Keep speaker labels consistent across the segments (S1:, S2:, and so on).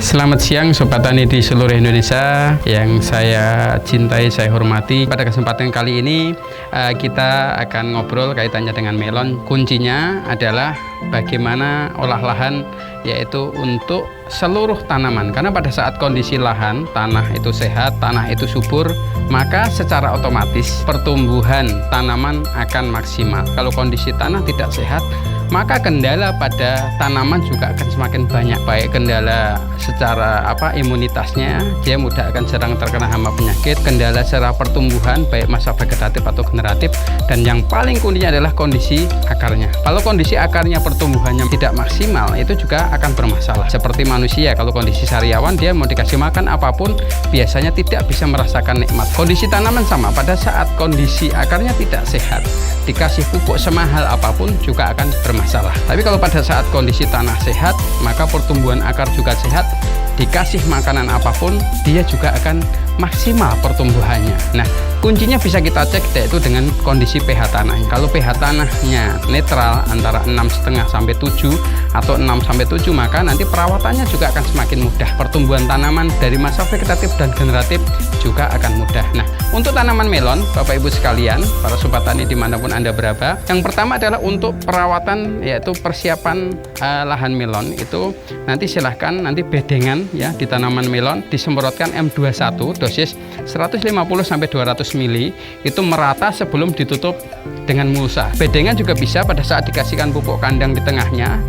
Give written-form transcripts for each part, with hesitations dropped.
S1: Selamat siang Sobat Tani di seluruh Indonesia yang saya cintai, saya hormati. Pada kesempatan kali ini kita akan ngobrol kaitannya dengan melon. Kuncinya adalah bagaimana olah lahan, yaitu untuk seluruh tanaman. Karena pada saat kondisi lahan, tanah itu sehat, tanah itu subur, maka secara otomatis pertumbuhan tanaman akan maksimal. Kalau kondisi tanah tidak sehat, maka kendala pada tanaman juga akan semakin banyak, baik kendala secara imunitasnya, dia mudah akan sering terkena hama penyakit, kendala secara pertumbuhan baik masa vegetatif atau generatif, dan yang paling kuncinya adalah kondisi akarnya. Kalau kondisi akarnya pertumbuhannya tidak maksimal, itu juga akan bermasalah. Seperti manusia, kalau kondisi sariawan, dia mau dikasih makan apapun biasanya tidak bisa merasakan nikmat. Kondisi tanaman sama, pada saat kondisi akarnya tidak sehat, dikasih pupuk semahal apapun juga akan bermasalah. Tapi kalau pada saat kondisi tanah sehat, maka pertumbuhan akar juga sehat, dikasih makanan apapun dia juga akan maksimal pertumbuhannya. Nah, kuncinya bisa kita cek yaitu dengan kondisi pH tanahnya. Kalau pH tanahnya netral antara 6,5 sampai 7 atau 6 sampai 7, maka nanti perawatannya juga akan semakin mudah. Pertumbuhan tanaman dari masa vegetatif dan generatif juga akan mudah. Nah, untuk tanaman melon, Bapak Ibu sekalian, para sobat tani dimanapun Anda berada, yang pertama adalah untuk perawatan, yaitu persiapan lahan melon. Itu nanti silahkan nanti bedengan ya di tanaman melon disemprotkan M21 dosis 150 sampai 200 ml itu merata sebelum ditutup dengan mulsa. Bedengan juga bisa pada saat dikasihkan pupuk kandang di tengahnya,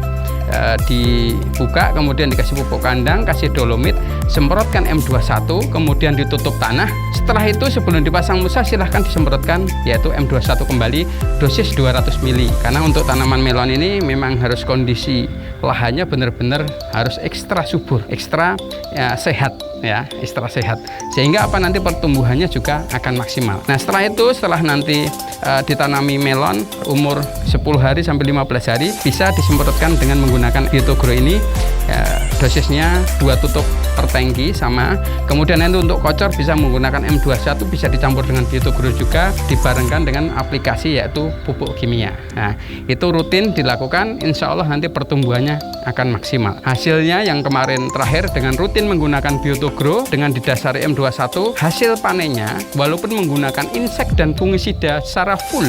S1: dibuka kemudian dikasih pupuk kandang, kasih dolomit, semprotkan M21 kemudian ditutup tanah. Setelah itu sebelum dipasang mulsa silahkan disemprotkan yaitu M21 kembali dosis 200 ml. Karena untuk tanaman melon ini memang harus kondisi lahannya benar-benar harus ekstra subur, ekstra sehat ya, ekstra sehat, sehingga nanti pertumbuhannya juga akan maksimal. Nah, setelah nanti ditanami melon umur 10 hari sampai 15 hari bisa disemprotkan dengan menggunakan Biotogro ini ya, dosisnya 2 tutup per tangki sama. Kemudian nanti untuk kocor bisa menggunakan M21, bisa dicampur dengan Biotogro juga dibarengkan dengan aplikasi yaitu pupuk kimia. Nah, itu rutin dilakukan, insya Allah nanti pertumbuhannya akan maksimal. Hasilnya yang kemarin terakhir dengan rutin menggunakan Biotogro dengan didasari M21, hasil panennya walaupun menggunakan insek dan fungisida secara full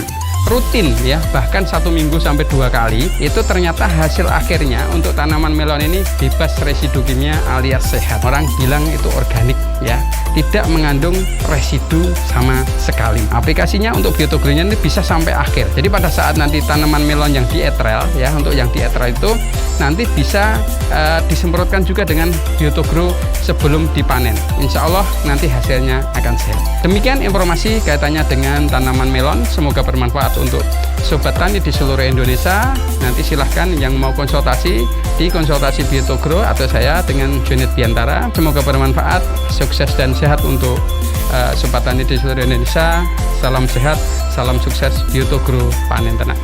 S1: rutin ya, bahkan 1 minggu sampai 2 kali, itu ternyata hasil akhirnya untuk tanaman melon ini bebas residu kimia alias sehat. Orang bilang itu organik ya, tidak mengandung residu sama sekali. Aplikasinya untuk Biotogro-nya ini bisa sampai akhir. Jadi pada saat nanti tanaman melon yang dietrel ya, untuk yang dietrel itu nanti bisa disemprotkan juga dengan Biotogro sebelum dipanen. Insya Allah nanti hasilnya akan sehat. Demikian informasi kaitannya dengan tanaman melon, semoga bermanfaat untuk sobat tani di seluruh Indonesia. Nanti silahkan yang mau konsultasi di konsultasi Biotogro atau saya dengan Junit Biantara. Semoga bermanfaat, sukses dan sehat untuk sobat tani di seluruh Indonesia. Salam sehat, salam sukses, Biotogro panen tenang.